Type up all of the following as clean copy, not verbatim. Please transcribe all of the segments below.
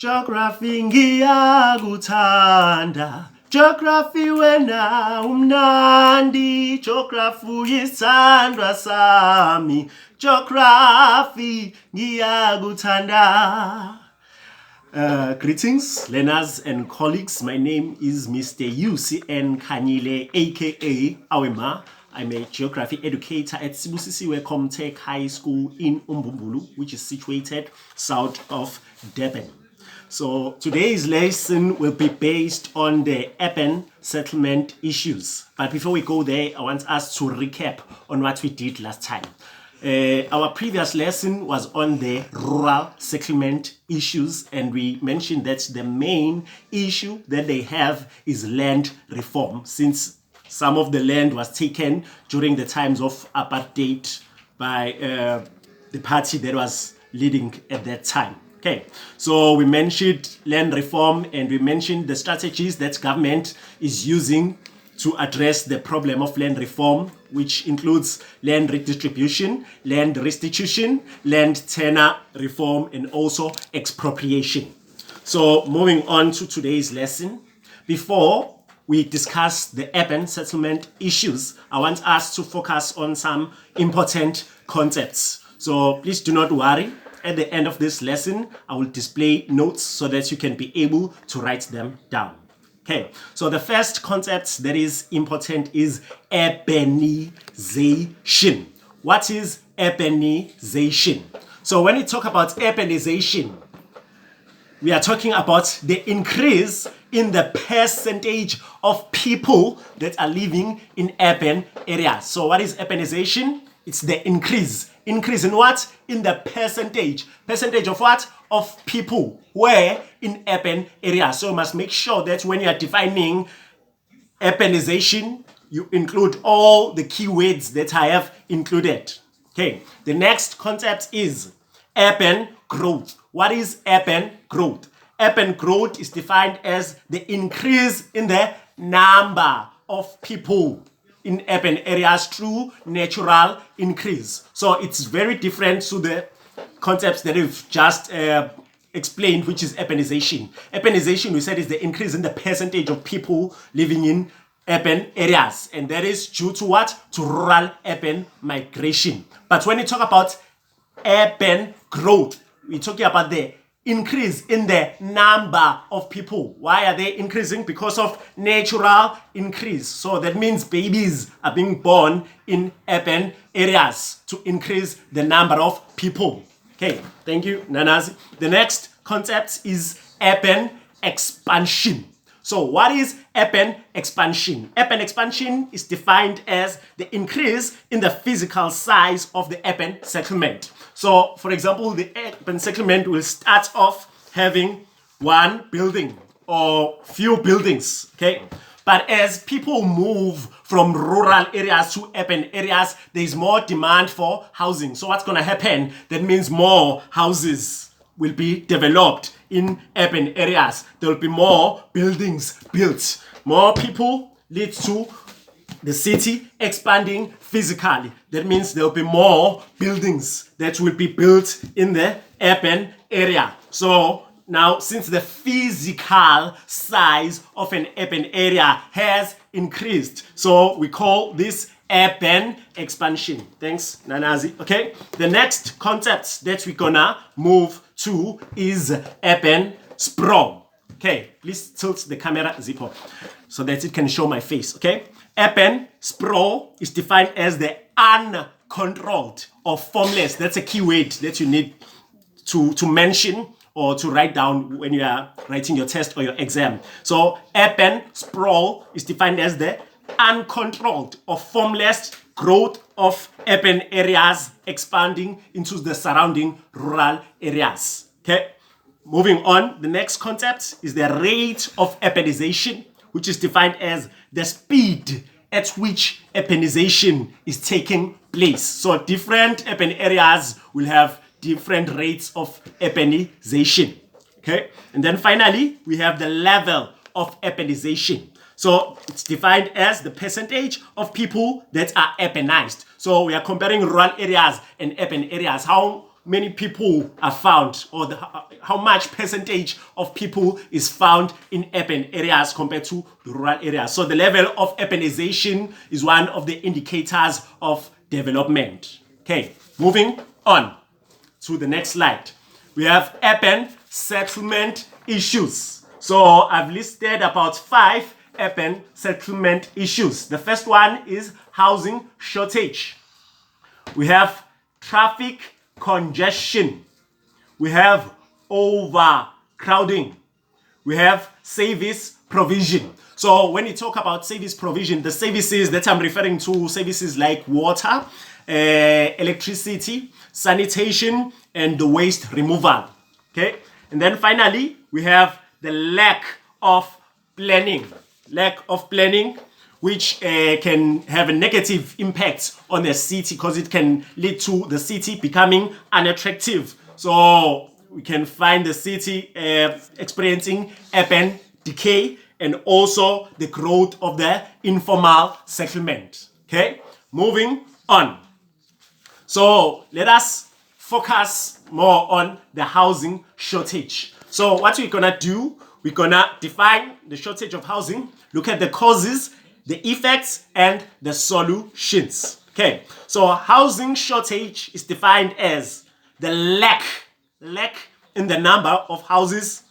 Geography ngiyakuthanda. Geography wena umnandi. Geography yisandwa sami. Geography ngiyakuthanda. Greetings, learners and colleagues. My name is Mr. UCN Khanyile, aka Awemah. I'm a geography educator at Sibusisiwe Comtech High School in Umbumbulu, which is situated south of Durban. So today's lesson will be based on the urban settlement issues. But before we go there, I want us to recap on what we did last time. Our previous lesson was on the rural settlement issues, and we mentioned that the main issue that they have is land reform, since some of the land was taken during the times of apartheid by the party that was leading at that time. Okay, so we mentioned land reform, and we mentioned the strategies that government is using to address the problem of land reform, which includes land redistribution, land restitution, land tenure reform, and also expropriation. So moving on to today's lesson, before we discuss the urban settlement issues, I want us to focus on some important concepts. So please do not worry. At the end of this lesson, I will display notes so that you can be able to write them down. Okay, so the first concept that is important is urbanization. What is urbanization? So when we talk about urbanization, we are talking about the increase in the percentage of people that are living in urban areas. So what is urbanization? It's the increase. Increase in what? In the percentage. Percentage of what? Of people where in urban areas. So you must make sure that when you are defining urbanization, you include all the keywords that I have included. Okay. The next concept is urban growth. What is urban growth? Urban growth is defined as the increase in the number of people in urban areas through natural increase. So it's very different to the concepts that we've just explained, which is urbanization. Urbanization, we said, is the increase in the percentage of people living in urban areas. And that is due to what? To rural-urban migration. But when you talk about urban growth, we're talking about the increase in the number of people. Why are they increasing? Because of natural increase. So that means babies are being born in urban areas to increase the number of people. Okay, thank you, Nanazi. The next concept is urban expansion. So what is urban expansion? Urban expansion is defined as the increase in the physical size of the urban settlement. So, for example, the urban settlement will start off having one building or few buildings, okay? But as people move from rural areas to urban areas, there is more demand for housing. So what's going to happen? That means more houses will be developed in urban areas. There will be more buildings built. More people lead to the city expanding physically. That means there will be more buildings that will be built in the urban area. So now, since the physical size of an urban area has increased, so we call this urban expansion. Thanks, Nanazi. Okay, the next concept that we're gonna move to is urban sprawl. Okay, please tilt the camera zipper so that it can show my face. Okay, urban sprawl is defined as the uncontrolled or formless. That's a keyword that you need to mention or to write down when you are writing your test or your exam. So urban sprawl is defined as the uncontrolled or formless growth of urban areas expanding into the surrounding rural areas. Okay, moving on, the next concept is the rate of urbanization, which is defined as the speed at which urbanization is taking place. So different urban areas will have different rates of urbanization. Okay, and then finally we have the level of urbanization. So it's defined as the percentage of people that are urbanized. So we are comparing rural areas and urban areas. How many people are found, or how much percentage of people is found in urban areas compared to the rural areas. So the level of urbanization is one of the indicators of development. Okay, moving on to the next slide. We have urban settlement issues. So I've listed about 5 urban settlement issues. The first one is housing shortage. We have traffic congestion. We have overcrowding. We have service provision. So when you talk about service provision, the services that I'm referring to, services like water, electricity, sanitation, and the waste removal. Okay, and then finally we have the lack of planning. Lack of planning, which can have a negative impact on the city because it can lead to the city becoming unattractive. So we can find the city experiencing urban decay and also the growth of the informal settlement. Okay, moving on. So let us focus more on the housing shortage. So what we're gonna do, we're gonna define the shortage of housing, look at the causes, the effects, and the solutions. Okay, so housing shortage is defined as the lack in the number of houses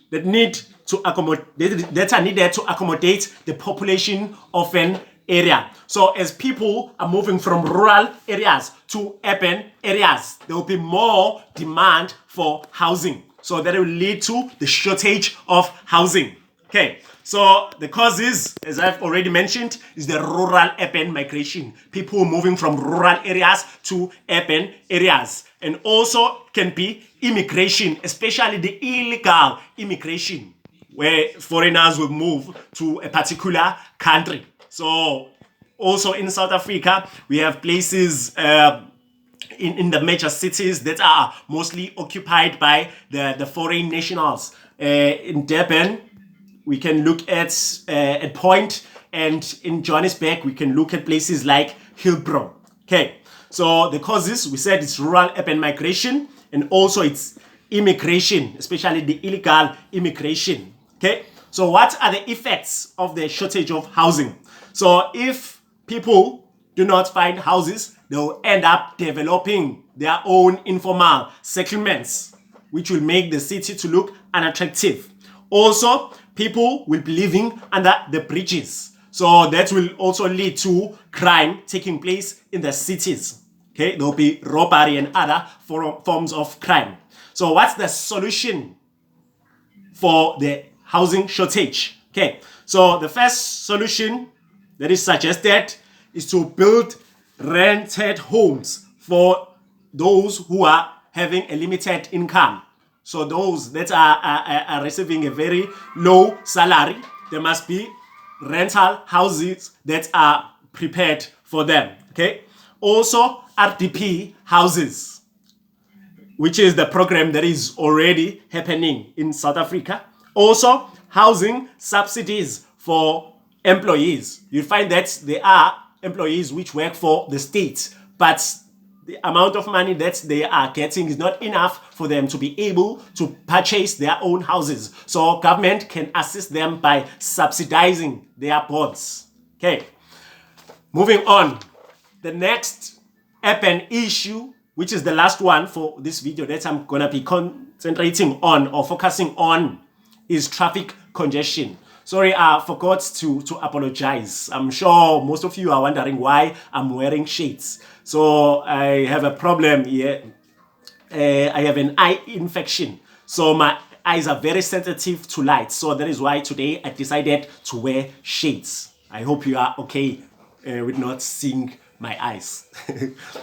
that are needed to accommodate the population of an area. So as people are moving from rural areas to urban areas, there will be more demand for housing. So that will lead to the shortage of housing. Okay, so the causes, as I've already mentioned, is the rural-urban migration. People moving from rural areas to urban areas. And also can be immigration, especially the illegal immigration, where foreigners will move to a particular country. So also in South Africa, we have places in the major cities that are mostly occupied by the foreign nationals. In Durban, we can look at Point, and in Johannesburg, we can look at places like Hillbrow. Okay, so the causes, we said it's rural-urban migration, and also it's immigration, especially the illegal immigration. Okay, so what are the effects of the shortage of housing? So if people do not find houses, they'll end up developing their own informal settlements, which will make the city to look unattractive. Also, people will be living under the bridges. So that will also lead to crime taking place in the cities. Okay, there will be robbery and other forms of crime. So what's the solution for the housing shortage? Okay, so the first solution that is suggested is to build rented homes for those who are having a limited income. So those that are receiving a very low salary, there must be rental houses that are prepared for them. Okay. Also RDP houses, which is the program that is already happening in South Africa. Also housing subsidies for employees. You find that there are employees which work for the state, but the amount of money that they are getting is not enough for them to be able to purchase their own houses. So government can assist them by subsidizing their bonds. Okay, moving on. The next urban issue, which is the last one for this video that I'm gonna be concentrating on or focusing on, is traffic congestion. Sorry, I forgot to apologize. I'm sure most of you are wondering why I'm wearing shades. So I have a problem here. I have an eye infection. So my eyes are very sensitive to light. So that is why today I decided to wear shades. I hope you are okay with not seeing my eyes.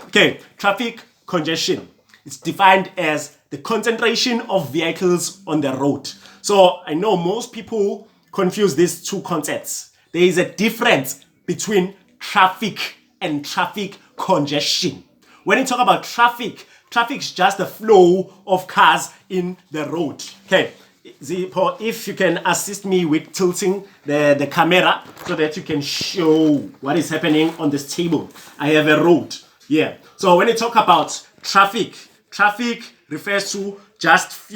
Okay, traffic congestion. It's defined as the concentration of vehicles on the road. So I know most people confuse these two concepts. There is a difference between traffic and traffic congestion. When you talk about traffic, traffic is just the flow of cars in the road. Okay, if you can assist me with tilting the camera so that you can show what is happening on this table. I have a road here. So when you talk about traffic, traffic refers to just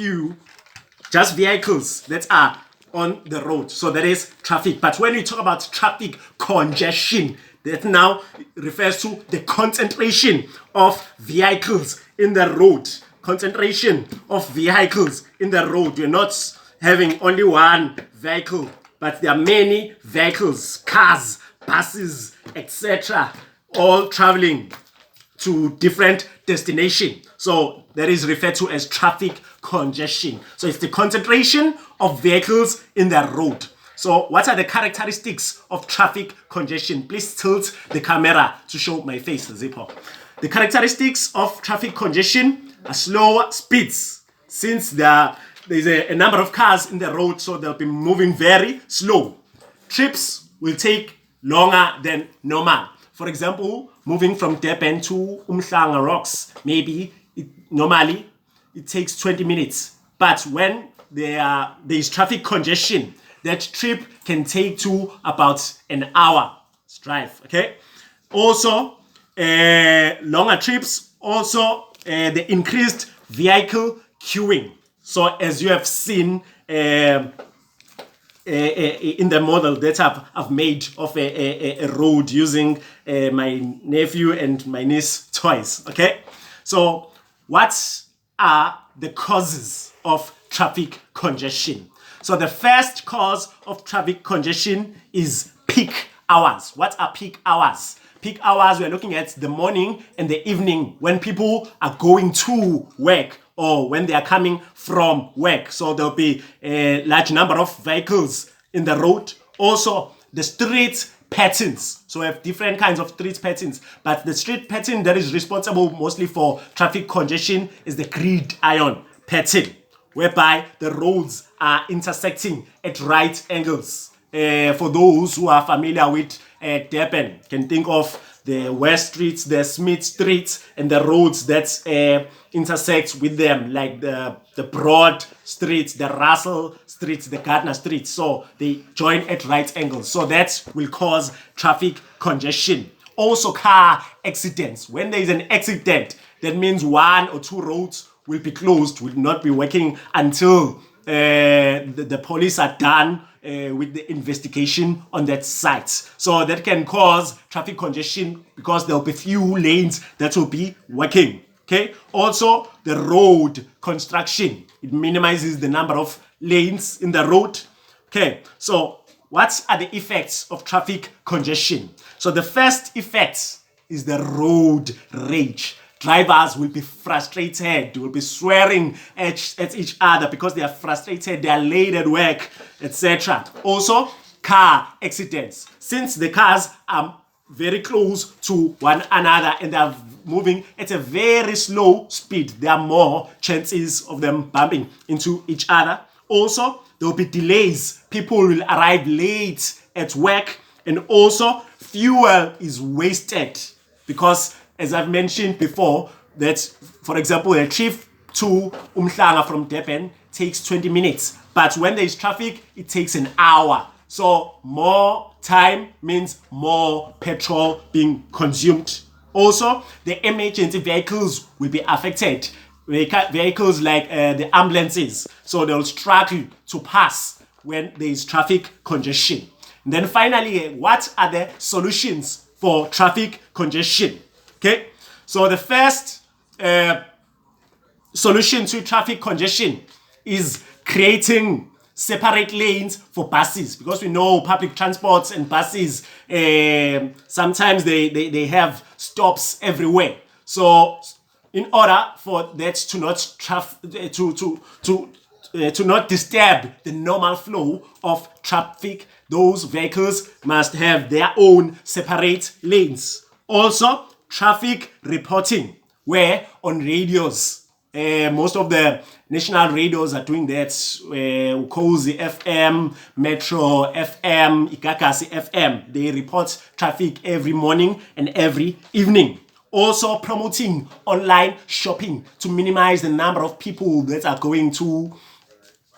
vehicles that are on the road. So that is traffic. But when we talk about traffic congestion, that now refers to the concentration of vehicles in the road. Concentration of vehicles in the road. You're not having only one vehicle, but there are many vehicles, cars, buses, etc., all traveling to different destinations. So that is referred to as traffic congestion. So it's the concentration of vehicles in the road. So what are the characteristics of traffic congestion? Please tilt the camera to show my face, Zippo. The characteristics of traffic congestion are slower speeds. Since there's a number of cars in the road, so they'll be moving very slow. Trips will take longer than normal. For example, moving from Durban to Umhlanga Rocks, maybe normally it takes 20 minutes. But when there is traffic congestion, that trip can take to about an hour's drive. Okay. Also, longer trips. Also, the increased vehicle queuing. So as you have seen in the model that I've made of a road using my nephew and my niece toys. Okay. So what are the causes of traffic congestion? So the first cause of traffic congestion is peak hours. What are peak hours? Peak hours, we're looking at the morning and the evening when people are going to work or when they are coming from work. So there'll be a large number of vehicles in the road. Also, the street patterns. So we have different kinds of street patterns, but the street pattern that is responsible mostly for traffic congestion is the gridiron pattern, whereby the roads are intersecting at right angles. For those who are familiar with Durban, can think of the West Streets, the Smith Streets, and the roads that intersect with them, like the Broad Streets, the Russell Streets, the Gardner Streets. So they join at right angles. So that will cause traffic congestion. Also, car accidents. When there is an accident, that means one or two roads will be closed, will not be working until the police are done with the investigation on that site. So that can cause traffic congestion because there will be few lanes that will be working. Okay. Also, the road construction, it minimizes the number of lanes in the road. Okay. So what are the effects of traffic congestion? So the first effect is the road rage. Drivers will be frustrated, will be swearing at each other because they are frustrated, they are late at work, etc. Also, car accidents. Since the cars are very close to one another and they are moving at a very slow speed, there are more chances of them bumping into each other. Also, there will be delays. People will arrive late at work, and also fuel is wasted because, as I've mentioned before, that, for example, a trip to Umhlanga from Durban takes 20 minutes. But when there is traffic, it takes an hour. So more time means more petrol being consumed. Also, the emergency vehicles will be affected. Vehicles like the ambulances. So they'll struggle to pass when there is traffic congestion. And then finally, what are the solutions for traffic congestion? Okay, so the first solution to traffic congestion is creating separate lanes for buses, because we know public transports and buses sometimes they have stops everywhere. So in order for that to not disturb the normal flow of traffic, those vehicles must have their own separate lanes. Also, traffic reporting, where on radios, most of the national radios are doing that. Ukhozi FM, Metro FM, Ikakasi FM, they report traffic every morning and every evening. Also promoting online shopping to minimize the number of people that are going to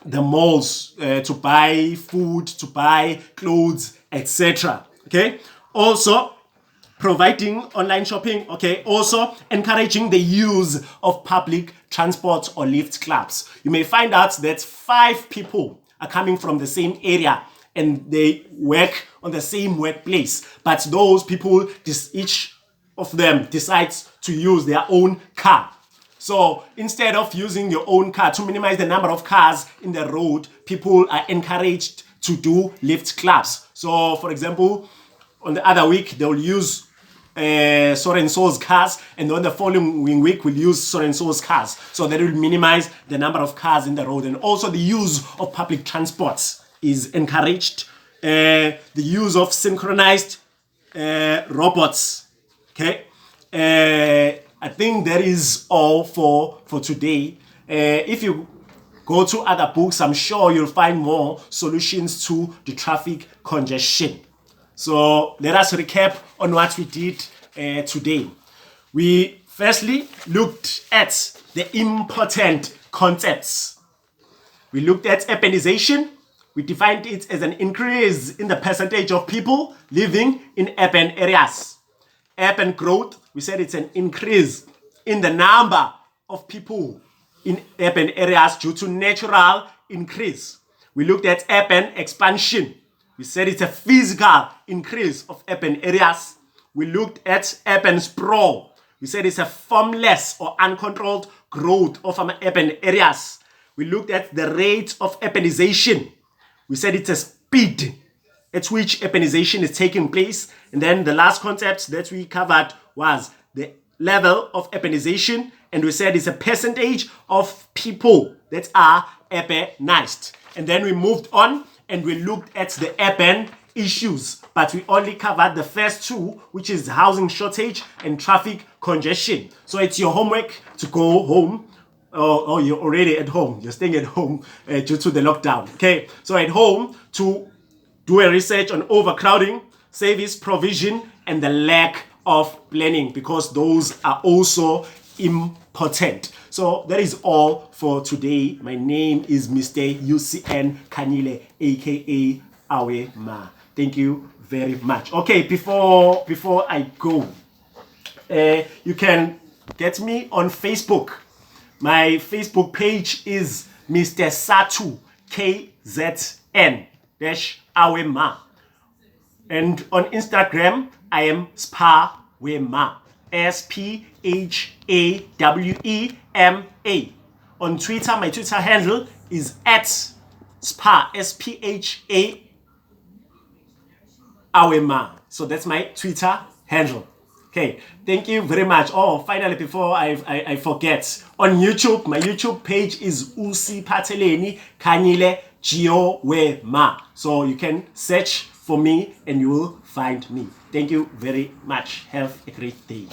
the malls to buy food, to buy clothes, etc. Okay. Also, providing online shopping, okay, also encouraging the use of public transport or lift clubs. You may find out that 5 people are coming from the same area and they work on the same workplace, but those people, each of them decides to use their own car. So instead of using your own car, to minimize the number of cars in the road, people are encouraged to do lift clubs. So for example, on the other week, they will use so and so's cars, and on the following week we'll use so and so's cars. So that will minimize the number of cars in the road. And also the use of public transports is encouraged. The use of synchronized robots. Okay. I think that is all for today. If you go to other books, I'm sure you'll find more solutions to the traffic congestion. So let us recap on what we did today. We firstly looked at the important concepts. We looked at urbanization. We defined it as an increase in the percentage of people living in urban areas. Urban growth, we said it's an increase in the number of people in urban areas due to natural increase. We looked at urban expansion. We said it's a physical increase of urban areas. We looked at urban sprawl. We said it's a formless or uncontrolled growth of urban areas. We looked at the rate of urbanization. We said it's a speed at which urbanization is taking place. And then the last concept that we covered was the level of urbanization. And we said it's a percentage of people that are urbanized. And then we moved on and we looked at the urban issues, but we only covered the first 2, which is housing shortage and traffic congestion. So it's your homework to go home. Oh, you're already at home. You're staying at home due to the lockdown. Okay, so at home to do a research on overcrowding, service provision, and the lack of planning, because those are also important. So that is all for today. My name is Mr. UCN Khanyile, aka Awemah. Thank you very much. Okay, before I go, you can get me on Facebook. My Facebook page is Mr. Satu KZN Awemah. And on Instagram, I am Awemah. SPHAWEMA. On Twitter, my Twitter handle is @SPHA Awemah. So that's my Twitter handle. Okay, thank you very much. Oh, finally, before I forget, on YouTube, my YouTube page is Usiphatheleni Khanyile GEOWEMAH. So you can search for me and you will find me. Thank you very much. Have a great day.